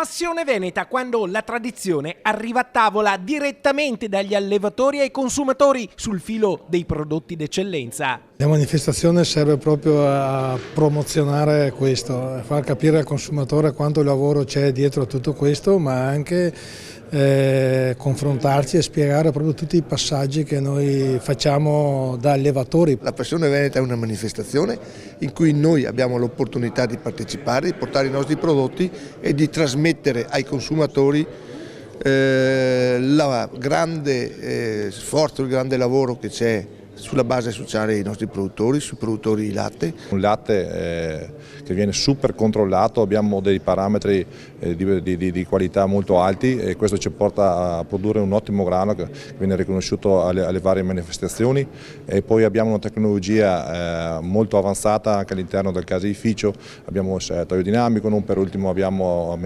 Passione veneta, quando la tradizione arriva a tavola direttamente dagli allevatori ai consumatori sul filo dei prodotti d'eccellenza. La manifestazione serve proprio a promozionare questo, a far capire al consumatore quanto lavoro c'è dietro a tutto questo, ma anche confrontarci e spiegare proprio tutti i passaggi che noi facciamo da allevatori. La Passione Veneta è una manifestazione in cui noi abbiamo l'opportunità di partecipare, di portare i nostri prodotti e di trasmettere ai consumatori la grande sforzo, il grande lavoro che c'è sulla base sociale dei nostri produttori, sui produttori di latte. Un latte che viene super controllato, abbiamo dei parametri di qualità molto alti e questo ci porta a produrre un ottimo grano che viene riconosciuto alle varie manifestazioni, e poi abbiamo una tecnologia molto avanzata anche all'interno del caseificio. Abbiamo il serrataio dinamico, non per ultimo abbiamo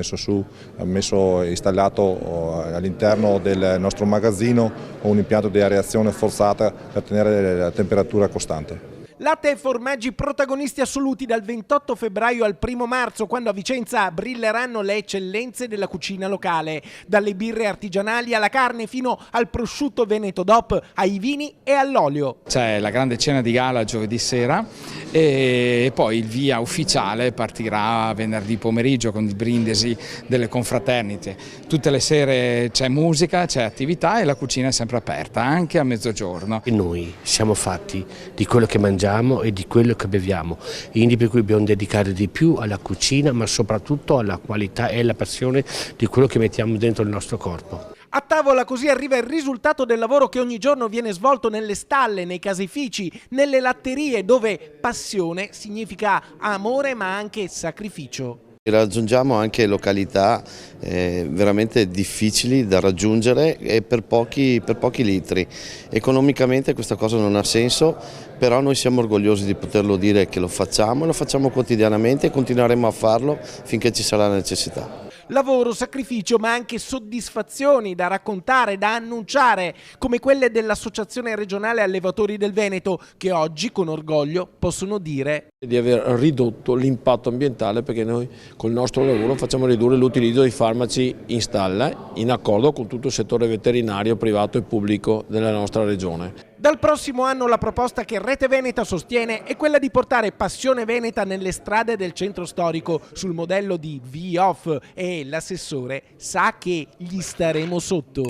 installato all'interno del nostro magazzino un impianto di areazione forzata per tenere la temperatura costante. Latte e formaggi protagonisti assoluti dal 28 febbraio al 1 marzo, quando a Vicenza brilleranno le eccellenze della cucina locale, dalle birre artigianali alla carne fino al prosciutto veneto DOP, ai vini e all'olio. C'è la grande cena di gala giovedì sera e poi il via ufficiale partirà venerdì pomeriggio con il brindisi delle confraternite. Tutte le sere c'è musica, c'è attività e la cucina è sempre aperta, anche a mezzogiorno. E noi siamo fatti di quello che mangiamo e di quello che beviamo, quindi per cui dobbiamo dedicare di più alla cucina, ma soprattutto alla qualità e alla passione di quello che mettiamo dentro il nostro corpo. A tavola così arriva il risultato del lavoro che ogni giorno viene svolto nelle stalle, nei caseifici, nelle latterie, dove passione significa amore ma anche sacrificio. Raggiungiamo anche località veramente difficili da raggiungere e per pochi litri. Economicamente questa cosa non ha senso, però noi siamo orgogliosi di poterlo dire che lo facciamo quotidianamente e continueremo a farlo finché ci sarà la necessità. Lavoro, sacrificio, ma anche soddisfazioni da raccontare, da annunciare, come quelle dell'Associazione Regionale Allevatori del Veneto, che oggi con orgoglio possono dire di aver ridotto l'impatto ambientale, perché noi col nostro lavoro facciamo ridurre l'utilizzo di farmaci in stalla in accordo con tutto il settore veterinario, privato e pubblico della nostra regione. Dal prossimo anno la proposta che Rete Veneta sostiene è quella di portare Passione Veneta nelle strade del centro storico sul modello di V-Off, e l'assessore sa che gli staremo sotto.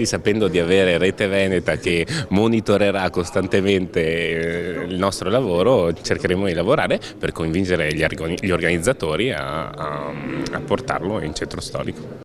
Sapendo di avere Rete Veneta che monitorerà costantemente il nostro lavoro, cercheremo di lavorare per convincere gli organizzatori a portarlo in centro storico.